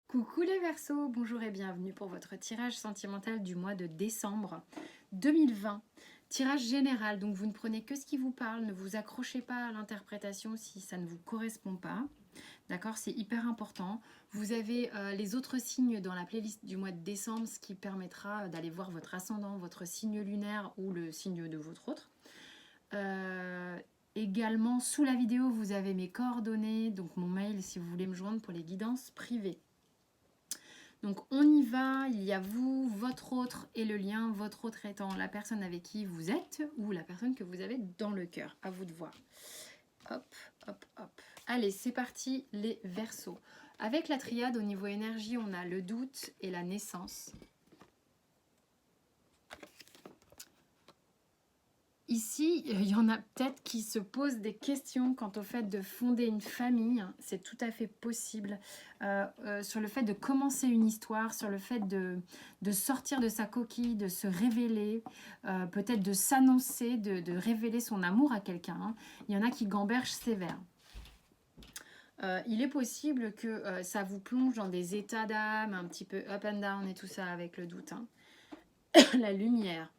Coucou les Verseaux, bonjour et bienvenue pour votre tirage sentimental du mois de décembre 2020. Tirage général, donc vous ne prenez que ce qui vous parle, ne vous accrochez pas à l'interprétation si ça ne vous correspond pas. D'accord, c'est hyper important. Vous avez les autres signes dans la playlist du mois de décembre, ce qui permettra d'aller voir votre ascendant, votre signe lunaire ou le signe de votre autre. Également, sous la vidéo, vous avez mes coordonnées, donc mon mail si vous voulez me joindre pour les guidances privées. Donc on y va, il y a vous, votre autre et le lien, votre autre étant la personne avec qui vous êtes ou la personne que vous avez dans le cœur. À vous de voir. Hop, hop, hop. Allez, c'est parti les Verseaux. Avec la triade au niveau énergie, on a le doute et la naissance. Ici, il y en a peut-être qui se posent des questions quant au fait de fonder une famille. C'est tout à fait possible. Sur le fait de commencer une histoire, sur le fait de sortir de sa coquille, de se révéler, peut-être de s'annoncer, de révéler son amour à quelqu'un. Hein. Il y en a qui gambergent sévère. Il est possible que ça vous plonge dans des états d'âme un petit peu up and down et tout ça avec le doute. Hein. La lumière.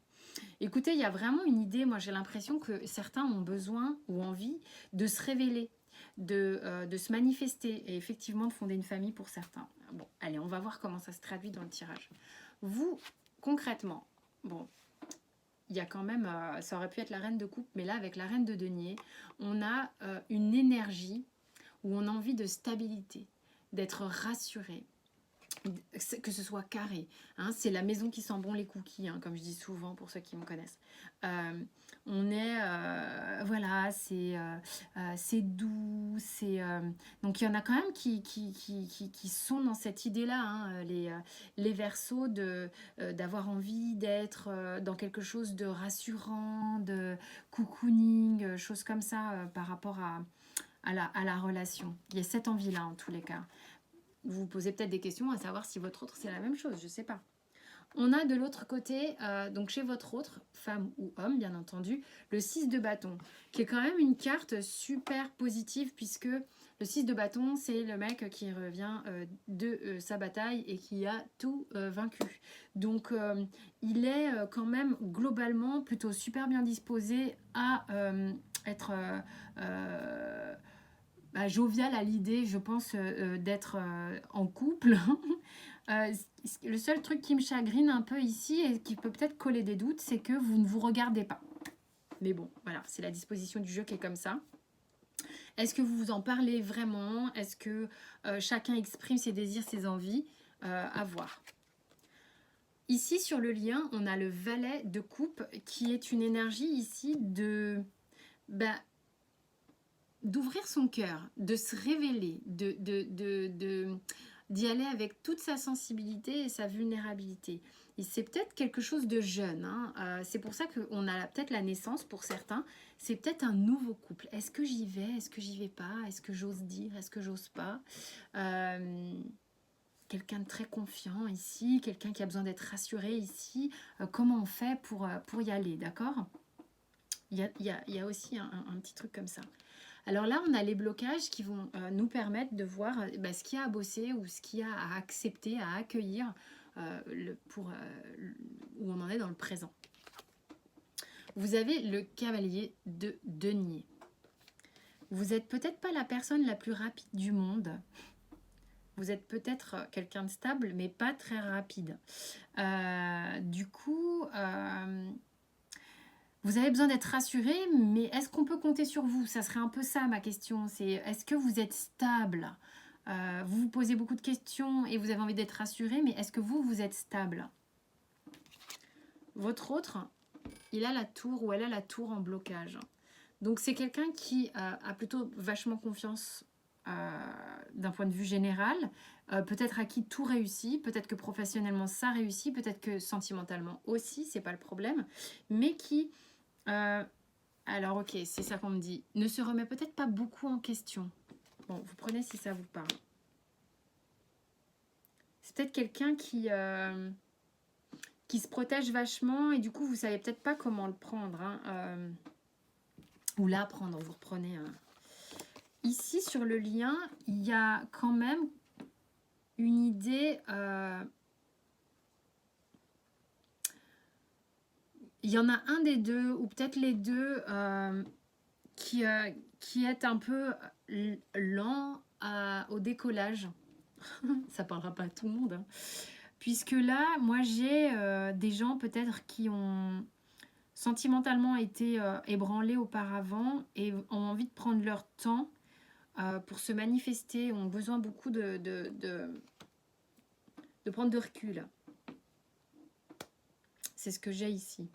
Écoutez, il y a vraiment une idée, moi j'ai l'impression que certains ont besoin ou envie de se révéler, de se manifester et effectivement de fonder une famille pour certains. Bon, allez, on va voir comment ça se traduit dans le tirage. Vous, concrètement, bon, il y a quand même, ça aurait pu être la reine de coupe, mais là avec la reine de denier, on a une énergie où on a envie de stabilité, d'être rassuré, que ce soit carré. Hein, c'est la maison qui sent bon les cookies, hein, comme je dis souvent pour ceux qui me connaissent. On est, voilà, c'est doux, donc il y en a quand même qui sont dans cette idée-là, hein, les Verseaux, d'avoir envie d'être dans quelque chose de rassurant, de cocooning, choses comme ça par rapport à la relation. Il y a cette envie-là en tous les cas. Vous vous posez peut-être des questions à savoir si votre autre c'est la même chose, je ne sais pas. On a de l'autre côté, donc chez votre autre, femme ou homme bien entendu, le 6 de bâton, qui est quand même une carte super positive puisque le 6 de bâton, c'est le mec qui revient de sa bataille et qui a tout vaincu. Donc il est quand même globalement plutôt super bien disposé à être jovial à l'idée, je pense, d'être en couple. Le seul truc qui me chagrine un peu ici et qui peut peut-être coller des doutes, c'est que vous ne vous regardez pas. Mais bon, voilà, c'est la disposition du jeu qui est comme ça. Est-ce que vous vous en parlez vraiment? Est-ce que chacun exprime ses désirs, ses envies? À voir. Ici, sur le lien, on a le valet de coupe qui est une énergie ici de... d'ouvrir son cœur, de se révéler, d'y aller avec toute sa sensibilité et sa vulnérabilité. Et c'est peut-être quelque chose de jeune. Hein. C'est pour ça qu'on a peut-être la naissance pour certains. C'est peut-être un nouveau couple. Est-ce que j'y vais? Est-ce que j'y vais pas? Est-ce que j'ose dire? Est-ce que j'ose pas? Quelqu'un de très confiant ici, quelqu'un qui a besoin d'être rassuré ici. Comment on fait pour y aller, d'accord? Il y a aussi un petit truc comme ça. Alors là, on a les blocages qui vont nous permettre de voir ce qu'il y a à bosser ou ce qu'il y a à accepter, à accueillir où on en est dans le présent. Vous avez le cavalier de denier. Vous n'êtes peut-être pas la personne la plus rapide du monde. Vous êtes peut-être quelqu'un de stable, mais pas très rapide. Du coup... vous avez besoin d'être rassuré, mais est-ce qu'on peut compter sur vous? Ça serait un peu ça ma question. C'est est-ce que vous êtes stable? Vous vous posez beaucoup de questions et vous avez envie d'être rassuré, mais est-ce que vous êtes stable? Votre autre, il a la tour ou elle a la tour en blocage. Donc c'est quelqu'un qui a plutôt vachement confiance d'un point de vue général, peut-être à qui tout réussit, peut-être que professionnellement ça réussit, peut-être que sentimentalement aussi, c'est pas le problème, mais qui... alors ok, c'est ça qu'on me dit. Ne se remet peut-être pas beaucoup en question. Bon, vous prenez si ça vous parle. C'est peut-être quelqu'un qui se protège vachement et du coup, vous savez peut-être pas comment le prendre. Hein, ou la prendre, vous reprenez. Ici, sur le lien, il y a quand même une idée... il y en a un des deux, ou peut-être les deux, qui est un peu lent au décollage. Ça parlera pas à tout le monde, hein. Puisque là, moi j'ai des gens peut-être qui ont sentimentalement été ébranlés auparavant et ont envie de prendre leur temps pour se manifester, ont besoin beaucoup de prendre de recul. C'est ce que j'ai ici.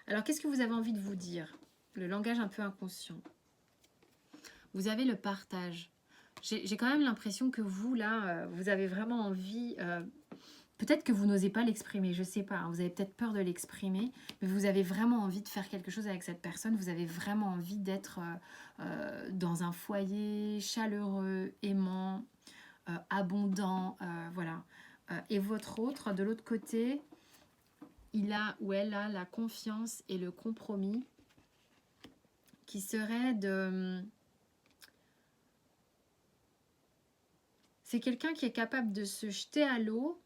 Alors, qu'est-ce que vous avez envie de vous dire? Le langage un peu inconscient. Vous avez le partage. J'ai quand même l'impression que vous, là, vous avez vraiment envie... peut-être que vous n'osez pas l'exprimer, je ne sais pas. Hein, vous avez peut-être peur de l'exprimer, mais vous avez vraiment envie de faire quelque chose avec cette personne. Vous avez vraiment envie d'être dans un foyer chaleureux, aimant, abondant, voilà. Et votre autre, de l'autre côté, il a ou elle a la confiance et le compromis qui serait de... C'est quelqu'un qui est capable de se jeter à l'eau,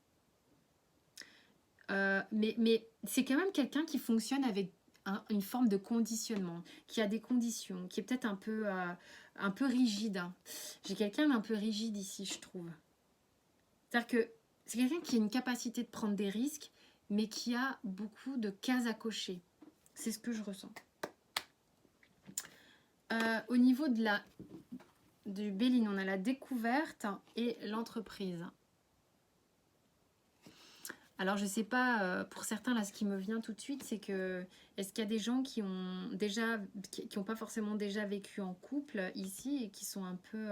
mais c'est quand même quelqu'un qui fonctionne avec une forme de conditionnement, qui a des conditions, qui est peut-être un peu rigide. Hein. J'ai quelqu'un d'un peu rigide ici, je trouve. C'est-à-dire que c'est quelqu'un qui a une capacité de prendre des risques, mais qui a beaucoup de cases à cocher. C'est ce que je ressens. Au niveau du Béline, on a la découverte et l'entreprise. Alors, je ne sais pas, pour certains, là, ce qui me vient tout de suite, c'est que, est-ce qu'il y a des gens qui ont pas forcément déjà vécu en couple ici et qui sont un peu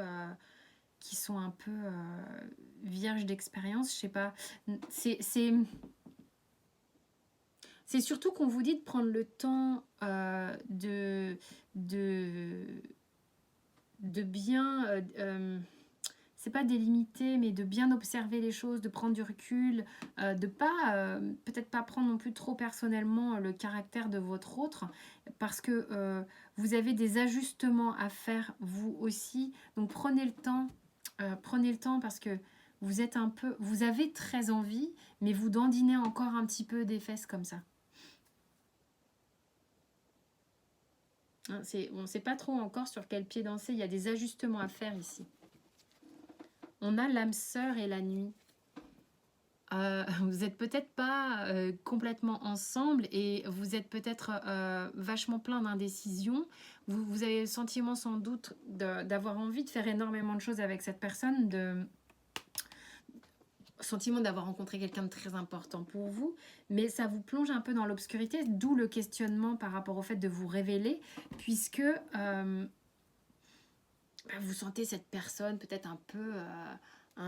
vierges d'expérience, je sais pas. C'est surtout qu'on vous dit de prendre le temps de bien... c'est pas délimiter, mais de bien observer les choses, de prendre du recul, de pas, peut-être pas prendre non plus trop personnellement le caractère de votre autre, parce que vous avez des ajustements à faire vous aussi. Donc prenez le temps parce que vous avez très envie, mais vous dandinez encore un petit peu des fesses comme ça. Hein, on ne sait pas trop encore sur quel pied danser, il y a des ajustements à faire ici. On a l'âme sœur et la nuit. Vous n'êtes peut-être pas complètement ensemble et vous êtes peut-être vachement plein d'indécision. Vous avez le sentiment sans doute d'avoir envie de faire énormément de choses avec cette personne, sentiment d'avoir rencontré quelqu'un de très important pour vous, mais ça vous plonge un peu dans l'obscurité, d'où le questionnement par rapport au fait de vous révéler, puisque vous sentez cette personne peut-être un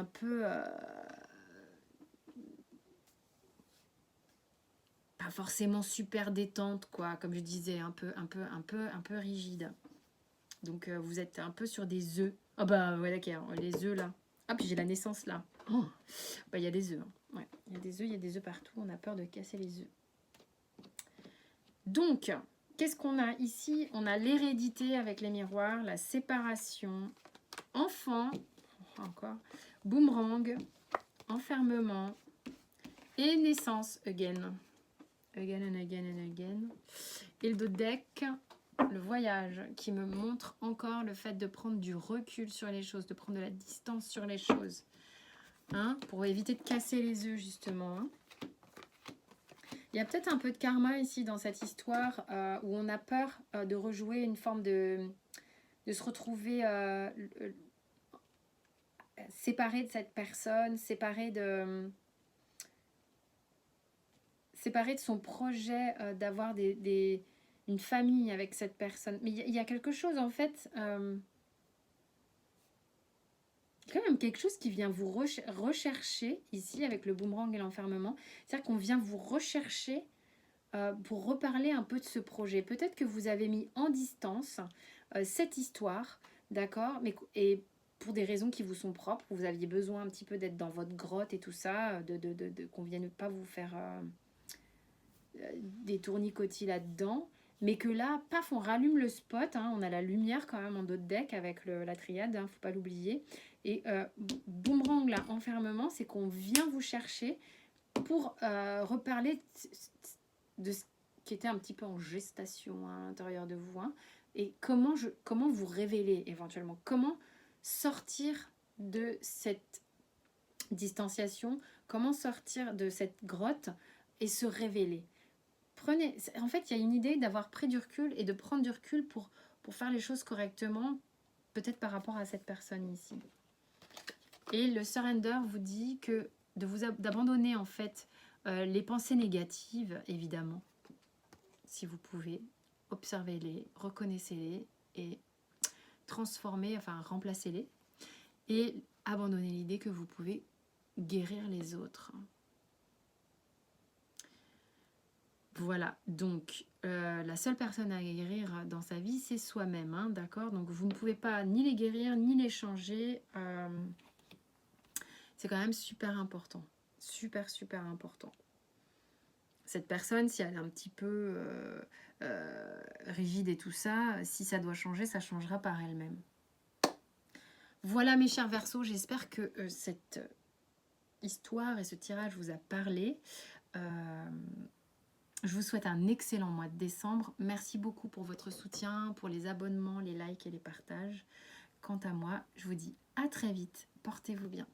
peu pas forcément super détente, quoi, comme je disais, un peu rigide. Donc vous êtes un peu sur des œufs. Ah bah ouais, d'accord, les œufs là. Ah puis j'ai la naissance là. Oh, bah il y a des œufs. Hein. Ouais, il y a des œufs partout. On a peur de casser les œufs. Donc, qu'est-ce qu'on a ici? On a l'hérédité avec les miroirs, la séparation, enfant, encore, boomerang, enfermement et naissance again. Again and again and again. Et le deck, le voyage, qui me montre encore le fait de prendre du recul sur les choses, de prendre de la distance sur les choses. Hein, pour éviter de casser les œufs, justement. Hein. Il y a peut-être un peu de karma ici dans cette histoire où on a peur de rejouer une forme de se retrouver séparé de cette personne, séparé de son projet d'avoir une famille avec cette personne. Mais il y a quelque chose en fait... quand même quelque chose qui vient vous rechercher ici avec le boomerang et l'enfermement. C'est-à-dire qu'on vient vous rechercher pour reparler un peu de ce projet. Peut-être que vous avez mis en distance cette histoire, d'accord, et pour des raisons qui vous sont propres, vous aviez besoin un petit peu d'être dans votre grotte et tout ça, qu'on ne vienne pas vous faire des tournicotis là-dedans. Mais que là, paf, on rallume le spot, hein, on a la lumière quand même en d'autres decks avec la triade, hein, faut pas l'oublier. Et boomerang, là, enfermement, c'est qu'on vient vous chercher pour reparler de ce qui était un petit peu en gestation à l'intérieur de vous. Hein, et comment vous révéler éventuellement. Comment sortir de cette distanciation, comment sortir de cette grotte et se révéler. En fait, il y a une idée d'avoir pris du recul et de prendre du recul pour faire les choses correctement, peut-être par rapport à cette personne ici. Et le surrender vous dit que d'abandonner en fait les pensées négatives, évidemment, si vous pouvez, observez-les, reconnaissez-les et transformez, enfin remplacez-les et abandonnez l'idée que vous pouvez guérir les autres. Voilà, donc la seule personne à guérir dans sa vie, c'est soi-même, hein, d'accord? Donc vous ne pouvez pas ni les guérir, ni les changer. C'est quand même super important. Super, super important. Cette personne, si elle est un petit peu rigide et tout ça, si ça doit changer, ça changera par elle-même. Voilà mes chers Verseaux, j'espère que cette histoire et ce tirage vous a parlé. Je vous souhaite un excellent mois de décembre. Merci beaucoup pour votre soutien, pour les abonnements, les likes et les partages. Quant à moi, je vous dis à très vite. Portez-vous bien.